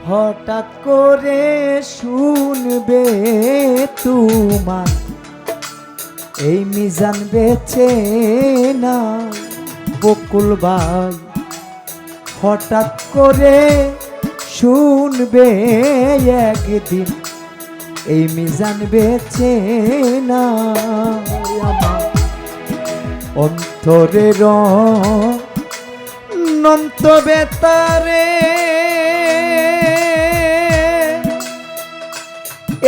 হঠাৎ করে শুনবে তোমার এই মিজান বেচে না বকুল ভাই, হঠাৎ করে শুনবে একদিন এই মিজান বেচে না আমার অন্তরের অনন্ত বেতারে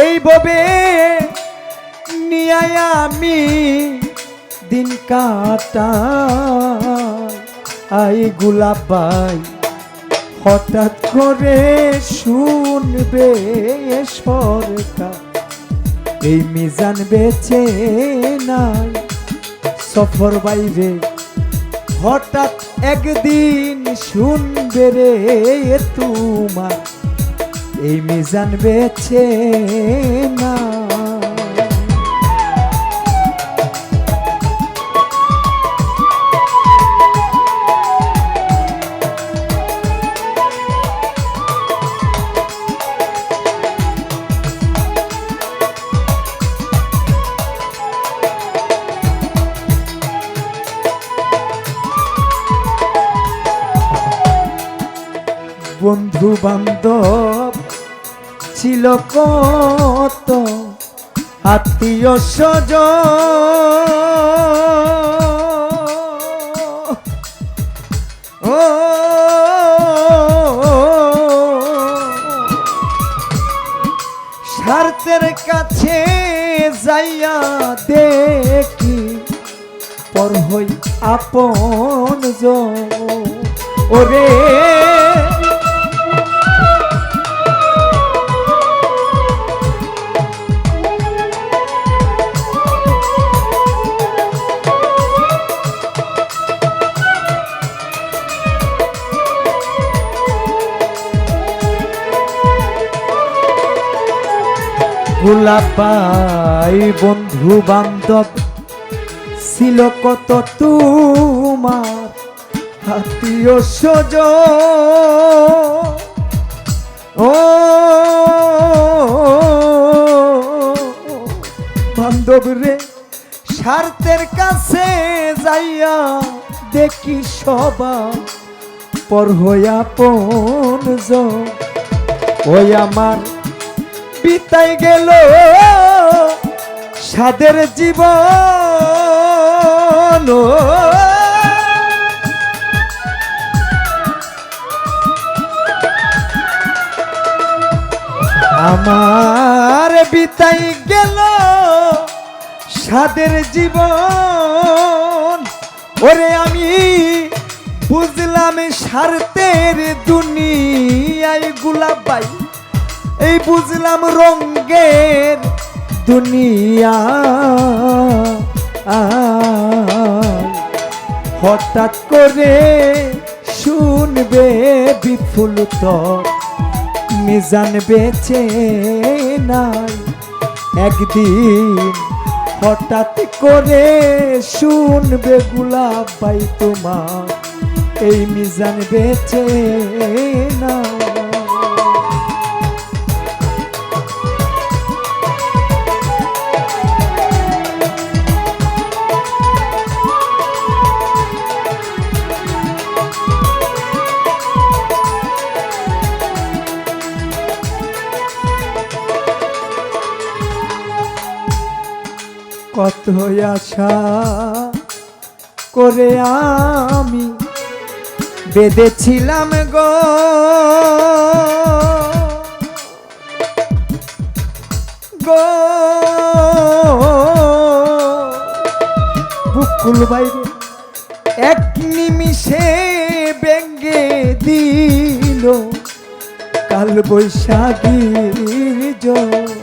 এইভাবে নিয়ে আমি দিন কাটাই গোলাপ ভাই, হঠাৎ করে শুনবে সরকার এই মিজান বেচে নাই সফর বাইরে, হঠাৎ একদিন শুনবে রে তোমার এই মিজান বেচে না। বন্ধু বান্ধব ছিল কত, আত্মীয় স্বজন ও স্বার্থের কাছে যাইয়া দেখি পর হই আপন ওরে গোলাপ ভাই বন্ধু বান্ধব ছিল কত তোমার আত্মীয় স্বজন ও বান্ধব রে, স্বার্থের কাছে যাইয়া দেখি সবাই পর হইয়া আপন ওই আমার বিতাই গেল সাদের জীবন, আমার বিতাই গেল সাদের জীবন ওরে আমি বুঝলাম স্বার্থের দুনিয়ায় গোলাপ ভাই, এই বুঝলাম রঙের দুনিয়া হঠাৎ করে শুনবে বিপুল তোর মিজান বেচে নাই একদিন, হঠাৎ করে শুনবে গোলাপ ভাই তোমার এই মিজান বেচে না। কত আশা করে আমি বেঁধেছিলাম গো বুকুল বাইরে এক নিমিষে ভেঙে দিল কাল বৈশাখীর জল।